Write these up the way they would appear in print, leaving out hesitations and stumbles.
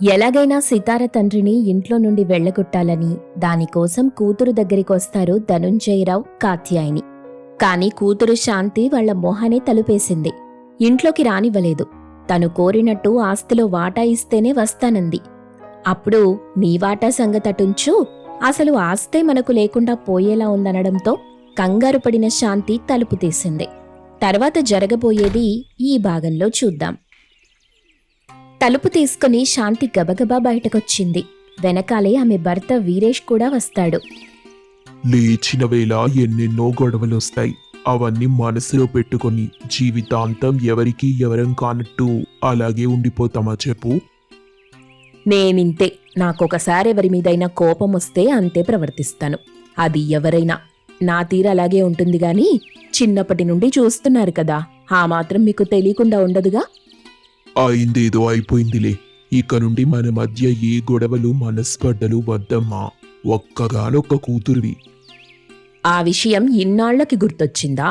ఎలాగైనా సితార తండ్రిని ఇంట్లో నుండి వెళ్లగొట్టాలని దానికోసం కూతురు దగ్గరికొస్తారు ధనుంజయరావు, కాత్యాయని. కాని కూతురు శాంతి వాళ్ల మొహానే తలుపేసింది. ఇంట్లోకి రానివ్వలేదు. తను కోరినట్టు ఆస్తిలో వాటా ఇస్తేనే వస్తానంది. అప్పుడు నీ వాటా సంగతటుంచు, అసలు ఆస్తే మనకు లేకుండా పోయేలా ఉందనడంతో కంగారు పడిన శాంతి తలుపు తీసింది. తర్వాత జరగబోయేది ఈ భాగంలో చూద్దాం. తలుపు తీసుకుని శాంతి గబగబా బయటకొచ్చింది. వెనకాలే ఆమె భర్త వీరేష్ కూడా వస్తాడు. లేచిన వేళ ఎన్నెన్నో గొడవలొస్తాయి. అవన్నీ మనసులో పెట్టుకొని జీవితాంతం ఎవరికీ ఎవరం కానట్టు అలాగే ఉండిపోతామా చెప్పు? నేనింతే. నాకొకసారి ఎవరి మీదైనా కోపం వస్తే అంతే ప్రవర్తిస్తాను. అది ఎవరైనా. నా తీరు అలాగే ఉంటుంది గాని చిన్నప్పటి నుండి చూస్తున్నారు కదా, ఆ మాత్రం మీకు తెలియకుండా ఉండదుగా. అయిందేదో అయిపోయిందిలే. ఇక నుండి మన మధ్య ఏ గొడవలు మనస్పర్ధలు వద్దమ్మా. ఒక్కగానొక్క కూతురివి. ఆ విషయం ఇన్నాళ్లకి గుర్తొచ్చిందా?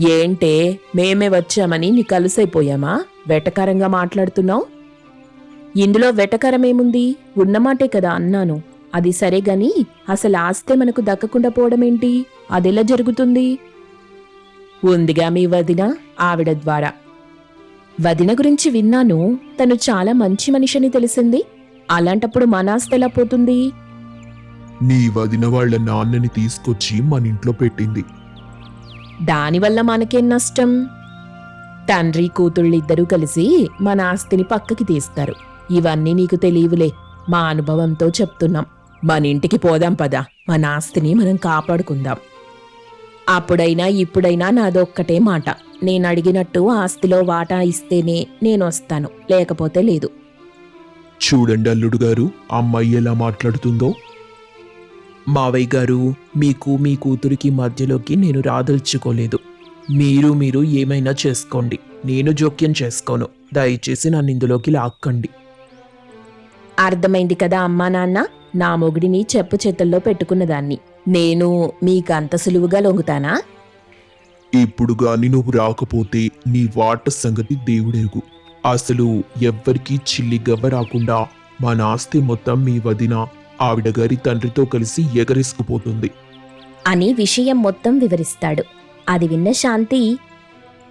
ఏంటే, మేమే వచ్చామని నీ కలుసైపోయామా? వెటకారంగా మాట్లాడుతున్నావు. ఇందులో వెటకారమేముంది? ఉన్నమాటే కదా అన్నాను. అది సరేగాని అసలు ఆస్తే మనకు దక్కకుండా పోవడమేంటి? అదెలా జరుగుతుంది? ఉందిగా మీ వదిన, ఆవిడ ద్వారా. వదిన గురించి విన్నాను. తను చాలా మంచి మనిషిని తెలిసింది. అలాంటప్పుడు మన ఆస్తి ఎలా పోతుంది? నీ వదిన వాళ్ళ నాన్నని తీసుకొచ్చి మన ఇంట్లో పెట్టింది. దానివల్ల మనకేం నష్టం? తండ్రి కూతుళ్ళిద్దరూ కలిసి మన ఆస్తిని పక్కకి తీస్తారు. ఇవన్నీ నీకు తెలియవులే. మా అనుభవంతో చెప్తున్నాం. మన ఇంటికి పోదాం పదా. మన ఆస్తిని మనం కాపాడుకుందాం. అప్పుడైనా ఇప్పుడైనా నాదొక్కటే మాట. నేను అడిగినట్టు ఆస్తిలో వాటా ఇస్తేనే నేనొస్తాను, లేకపోతే లేదు. చూడండి అల్లుడు గారు, అమ్మాయి ఎలా మాట్లాడుతుందో. మావయ్య గారు, మీకు మీ కూతురికి మధ్యలోకి నేను రాదలుచుకోలేదు. మీరు ఏమైనా చేసుకోండి, నేను జోక్యం చేసుకోను. దయచేసి నన్ను ఇందులోకి లాక్కండి. అర్థమైంది కదా అమ్మా నాన్న. నా మొగుడిని చెప్పు చేతుల్లో పెట్టుకున్నదాన్ని. నేను మీకంత సులువుగా లొంగుతానా? ఇప్పుడు గాని నువ్వు రాకపోతే నీ వాట సంగతి దేవుడేగు. అసలు ఎవ్వరికీ చిల్లి గవ్వ రాకుండా మన ఆస్తి మొత్తం మీ వదిన, ఆవిడ గారి తండ్రితో కలిసి ఎగరేసుకుపోతుంది అని విషయం మొత్తం వివరిస్తాడు. అది విన్న శాంతి,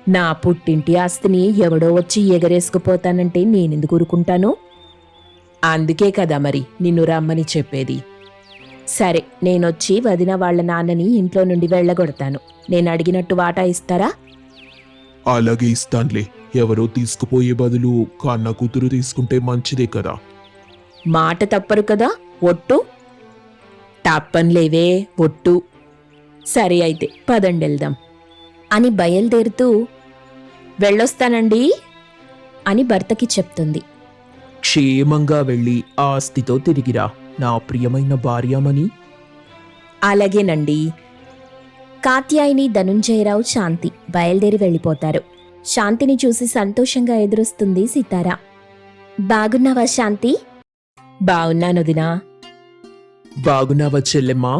నా పుట్టింటి ఆస్తిని ఎవడో వచ్చి ఎగరేసుకుపోతానంటే నేనెందుకు ఊరుకుంటాను? అందుకే కదా మరి నిన్ను రమ్మని చెప్పేది. సరే, నేనొచ్చి వదిన వాళ్ల నాన్నని ఇంట్లో నుండి వెళ్ళగొడతాను. నేను అడిగినట్టు వాటా ఇస్తారా? అలాగే ఇస్తాన్లే. ఎవరో తీసుకుపోయే బదులు కన్న కూతురు తీసుకుంటే మంచిదే కదా. మాట తప్పరు కదా. ఒట్టు? తప్పన్లేవే, ఒట్టు. సరే అయితే పదండెళ్దాం అని బయలుదేరుతూ వెళ్ళొస్తానండి అని భర్తకి చెప్తుంది. క్షేమంగా వెళ్ళి ఆస్తితో తిరిగిరా, నా ప్రియమైన భార్యామణి. అలాగేనండి. కాత్యాయని, ధనుంజయరావు, శాంతి బయలుదేరి వెళ్ళిపోతారు. శాంతిని చూసి సంతోషంగా ఎదురొస్తుంది సితార. బాగున్నావా శాంతి? బాగున్నానొదినా. బాగున్నావా చెల్లెమ్మా?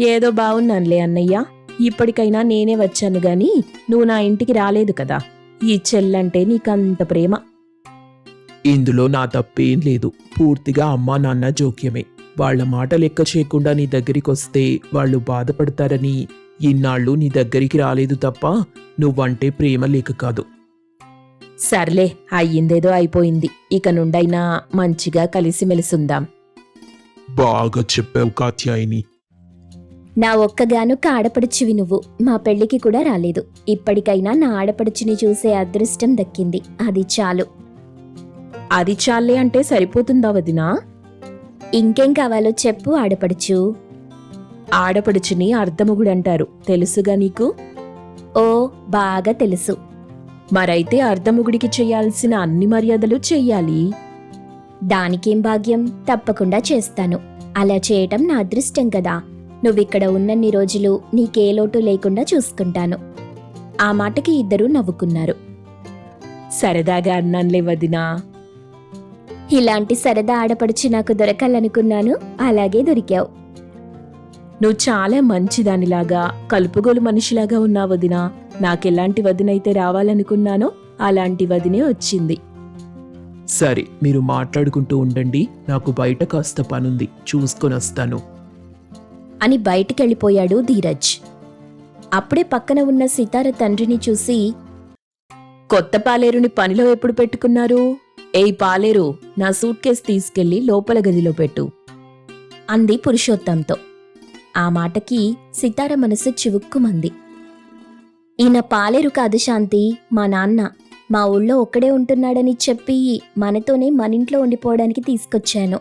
ఏదో బాగున్నానులే అన్నయ్య. ఇప్పటికైనా నేనే వచ్చాను గాని నువ్వు నా ఇంటికి రాలేదు కదా. ఈ చెల్లంటే నీకంత ప్రేమ. ఇందులో నా తప్పేం లేదు. పూర్తిగా అమ్మా నాన్న జోక్యమే. వాళ్ల మాట లెక్క చేయకుండా నీ దగ్గరికొస్తే వాళ్ళు బాధపడతారని ఇన్నాళ్ళు నీ దగ్గరికి రాలేదు తప్ప నువ్వంటే ప్రేమ లేక కాదు. సర్లే, అయ్యిందేదో అయిపోయింది. ఇక నుండైనా మంచిగా కలిసిమెలిసుందాం. బాగా చెప్పావు కాత్యాయిని. నా ఒక్కగానొక్క ఆడపడుచువి నువ్వు. మా పెళ్లికి కూడా రాలేదు. ఇప్పటికైనా నా ఆడపడుచుని చూసే అదృష్టం దక్కింది. అది చాలు. అది చాలే అంటే సరిపోతుందా వదినా? ఇంకేం కావాలో చెప్పు ఆడపడుచు. ఆడపడుచుని అర్ధముగుడంటారు, తెలుసుగా నీకు? ఓ, బాగా తెలుసు. మరైతే అర్ధముగుడికి చెయ్యాల్సిన అన్ని మర్యాదలు చెయ్యాలి. దానికేం భాగ్యం, తప్పకుండా చేస్తాను. అలా చేయటం నా అదృష్టం కదా. నువ్విక్కడ ఉన్నన్ని రోజులు నీకే లోటు లేకుండా చూసుకుంటాను. ఆ మాటకి ఇద్దరూ నవ్వుకున్నారు. సరదాగా అన్నాన్లే వదినా. ఇలాంటి సరదా ఆడపడుచు నాకు దొరకాలనుకున్నాను, అలాగే దొరికావు. నువ్వు చాలా మంచిదానిలాగా, కలుపుగోలు మనిషిలాగా ఉన్నావు వదినా. నాకెలాంటి వదినైతే రావాలనుకున్నానో అలాంటి వదినే వచ్చింది. సరే, మీరు మాట్లాడుకుంటూ ఉండండి, నాకు బయట కాస్త పనుంది, చూసుకొని వస్తాను. అని బయటికెళ్ళిపోయాడు ధీరజ్. అప్పుడే పక్కన ఉన్న సితార తండ్రిని చూసి, కొత్త పాలేరుని పనిలో ఎప్పుడు పెట్టుకున్నారు? ఏయ్ పాలేరు, నా సూట్ కేస్ తీసుకెళ్లి లోపల గదిలో పెట్టు అంది పురుషోత్తంతో. ఆ మాటకి సితార మనసు చివుక్కుమంది. ఈయన పాలేరు కాదు శాంతి, మా నాన్న. మా ఊళ్ళో ఒక్కడే ఉంటున్నాడని చెప్పి మనతోనే మనింట్లో ఉండిపోవడానికి తీసుకొచ్చాను.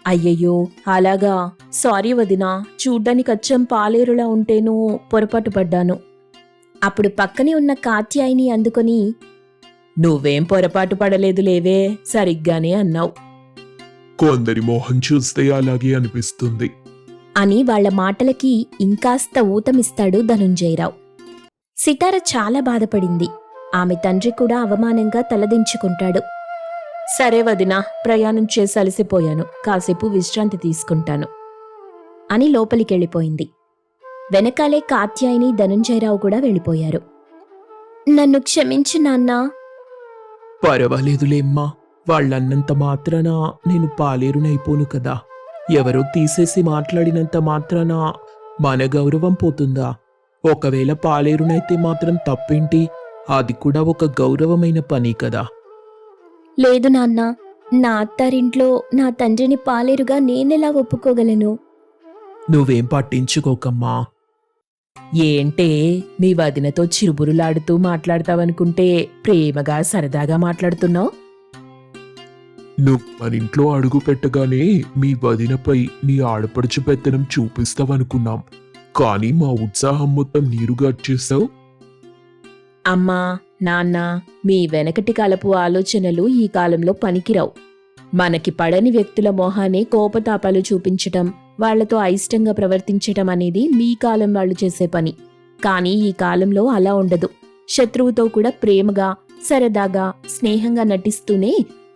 అయ్యయ్యో, అలాగా, సారీ వదినా, చూడ్డానికి అచ్చం పాలేరులా ఉంటేనూ పొరపాటు పడ్డాను. అప్పుడు పక్కనే ఉన్న కాత్యాయిని అందుకొని, నువ్వేం పొరపాటు పడలేదు లేవే, సరిగ్గానే అన్నావు కొందరి మోహం చూస్తే అలాగే అనిపిస్తుంది. అని వాళ్ల మాటలకి ఇంకాస్త ఊతమిస్తాడు ధనుంజయరావు. సితార చాలా బాధపడింది. ఆమె తండ్రి కూడా అవమానంగా తలదించుకుంటాడు. సరే వదినా, ప్రయాణం చేసి అలసిపోయాను, కాసేపు విశ్రాంతి తీసుకుంటాను అని లోపలికెళ్ళిపోయింది. వెనకాలే కాత్యాయిని ధనుంజయరావు కూడా వెళ్ళిపోయారు. నన్ను క్షమించు నాన్నా. పర్వాలేదులేమ్మా, వాళ్ళన్నంత మాత్రాన నేను పాలేరునైపోను కదా. ఎవరో తీసేసి మాట్లాడినంత మాత్రాన మన గౌరవం పోతుందా? ఒకవేళ పాలేరునైతే మాత్రం తప్పేంటి? అది కూడా ఒక గౌరవమైన పని కదా. లేదు నాన్నా, నా అత్తారింట్లో నా తండ్రిని పాలేరుగా నేనెలా ఒప్పుకోగలను? నువ్వేం పట్టించుకోకమ్మా. ఏంటే, మీ వదినతో చిరుబురులాడుతూ మాట్లాడతావనుకుంటే ప్రేమగా సరదాగా మాట్లాడుతున్నావు. నువ్వు మన ఇంట్లో అడుగు పెట్టగానే మీ వదినపై నీ ఆడపడుచు పెత్తనం చూపిస్తావనుకున్నాం, కానీ మా ఉత్సాహం మొత్తం నీరుగార్చేశావు. అమ్మా, నాన్న, మీ వెనకటి కాలపు ఆలోచనలు ఈ కాలంలో పనికిరావు. మనకి పడని వ్యక్తుల మొహానే కోపతాపాలు చూపించటం, వాళ్లతో అయిష్టంగా ప్రవర్తించటం అనేది మీ కాలం వాళ్ళు చేసే పని. కానీ ఈ కాలంలో అలా ఉండదు. శత్రువుతో కూడా ప్రేమగా, సరదాగా, స్నేహంగా నటిస్తూనే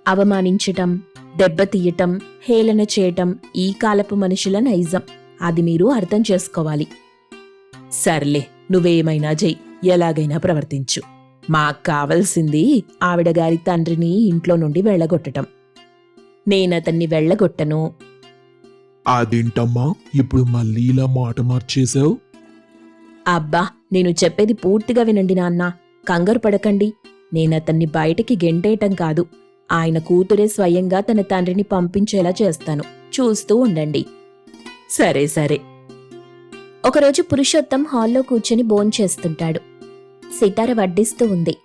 అవమానించటం, దెబ్బతీయటం, హేళన చేయటం ఈ కాలపు మనుషుల నైజం. అది మీరు అర్థం చేసుకోవాలి. సర్లే, నువ్వేమైనా చెయ్యి, ఎలాగైనా ప్రవర్తించు. మాకు కావలసింది ఆవిడగారి తండ్రిని ఇంట్లో నుండి వెళ్ళగొట్టటం. నేనతన్ని వెళ్ళగొట్టను. అదేంటమ్మా ఇప్పుడు మళ్ళీ ఇలా మాట మార్చేశావు? అబ్బా, నేను చెప్పేది పూర్తిగా వినండి నాన్న, కంగారు పడకండి. నేనతన్ని బయటికి గెంటేయటం కాదు, ఆయన కూతురే స్వయంగా తన తండ్రిని పంపించేలా చేస్తాను. చూస్తూ ఉండండి. సరే సరే. ఒకరోజు పురుషోత్తం హాల్లో కూర్చొని భోంచేస్తుంటాడు. సితార వడ్డిస్తూ ఉంది.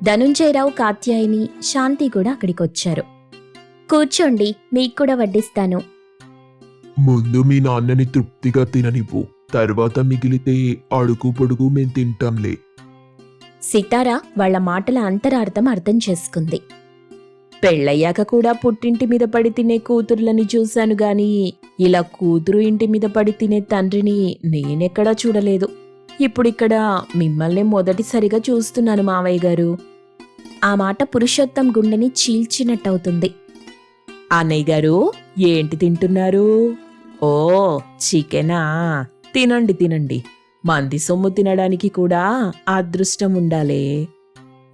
ధనుంజయరావు, కాత్యాయిని, శాంతి కూడా అక్కడికొచ్చారు. కూర్చోండి, మీకు కూడా వడ్డిస్తాను. ముందు మీ నాన్నని తృప్తిగా తిననివ్వు, తర్వాత మిగిలితే అడుగు పొడుగు మేం తింటాంలే. సితార వాళ్ల మాటల అంతరార్థం అర్థం చేసుకుంది. పెళ్ళయ్యాక కూడా పుట్టింటి మీద పడి తినే కూతుర్లని చూశాను గాని ఇలా కూతురు ఇంటి మీద పడి తినే తండ్రిని నేనెక్కడా చూడలేదు. ఇప్పుడిక్కడ మిమ్మల్ని మొదటిసారిగా చూస్తున్నాను మావయ్య గారు. ఆ మాట పురుషోత్తం గుండెని చీల్చినట్టవుతుంది. అన్నయ్య గారు, ఏంటి తింటున్నారు? ఓ, చికెనా? తినండి తినండి. మంది సొమ్ము తినడానికి కూడా అదృష్టం ఉండాలే.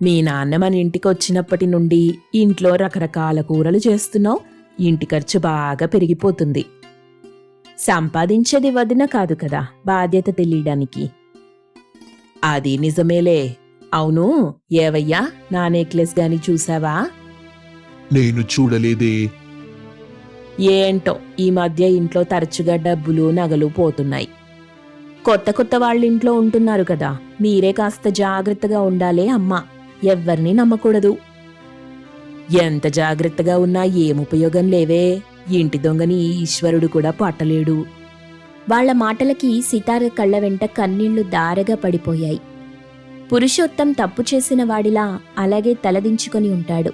మీ నాన్న మన ఇంటికి వచ్చినప్పటి నుండి ఇంట్లో రకరకాల కూరలు చేస్తున్నావు. ఇంటి ఖర్చు బాగా పెరిగిపోతుంది. సంపాదించేది వదిన కాదు కదా, బాధ్యత తెలియడానికి. అది నిజమేలే. అవును, ఏవయ్యా, నా నెక్లెస్ గాని చూసావా? నేను చూడలేదే. ఏంటో ఈ మధ్య ఇంట్లో తరచుగా డబ్బులు, నగలు పోతున్నాయి. కొత్త కొత్త వాళ్ళింట్లో ఉంటున్నారు కదా, మీరే కాస్త జాగ్రత్తగా ఉండాలే అమ్మా. ఎవ్వరినీ నమ్మకూడదు. ఎంత జాగ్రత్తగా ఉన్నా ఏం ఉపయోగం లేవే. ఇంటి దొంగని ఈశ్వరుడు కూడా పట్టలేడు. వాళ్ల మాటలకి సితార కళ్ళ వెంట కన్నీళ్లు దారగా పడిపోయాయి. పురుషోత్తం తప్పు చేసిన వాడిలా అలాగే తలదించుకొని ఉంటాడు.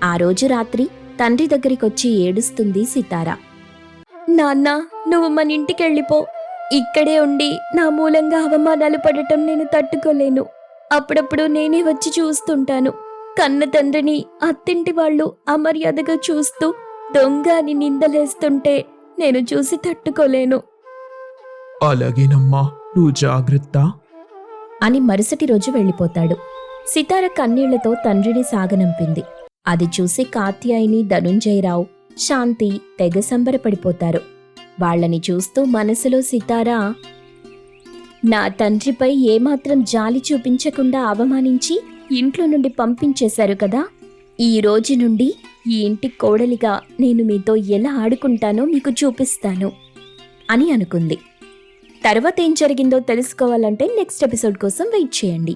ఆ రోజు రాత్రి తండ్రి దగ్గరికొచ్చి ఏడుస్తుంది సితార. నాన్నా, నువ్వు మన ఇంటికెళ్ళిపో. ఇక్కడే ఉండి నా మూలంగా అవమానాలు పడటం నేను తట్టుకోలేను. అప్పుడప్పుడు నేనే వచ్చి చూస్తుంటాను. కన్న తండ్రిని అత్తింటి వాళ్ళు అమర్యాదగా చూస్తూ దొంగ అని నిందలేస్తుంటే నేను చూసి తట్టుకోలేను అలాగేనమ్మా, నువ్వు జాగ్రత్త అని మరుసటి రోజు వెళ్ళిపోతాడు. సితార కన్నీళ్లతో తండ్రిని సాగనంపింది. అది చూసి కాత్యాయిని, ధనుంజయరావు, శాంతి తెగ సంబరపడిపోతారు. వాళ్ళని చూస్తూ మనసులో సితారా, నా తండ్రిపై ఏమాత్రం జాలి చూపించకుండా అవమానించి ఇంట్లో నుండి పంపించేశారు కదా. ఈ రోజు నుండి ఈ ఇంటి కోడలిగా నేను మీతో ఎలా ఆడుకుంటానో మీకు చూపిస్తాను అని అనుకుంది. తర్వాత ఏం జరిగిందో తెలుసుకోవాలంటే నెక్స్ట్ ఎపిసోడ్ కోసం వెయిట్ చేయండి.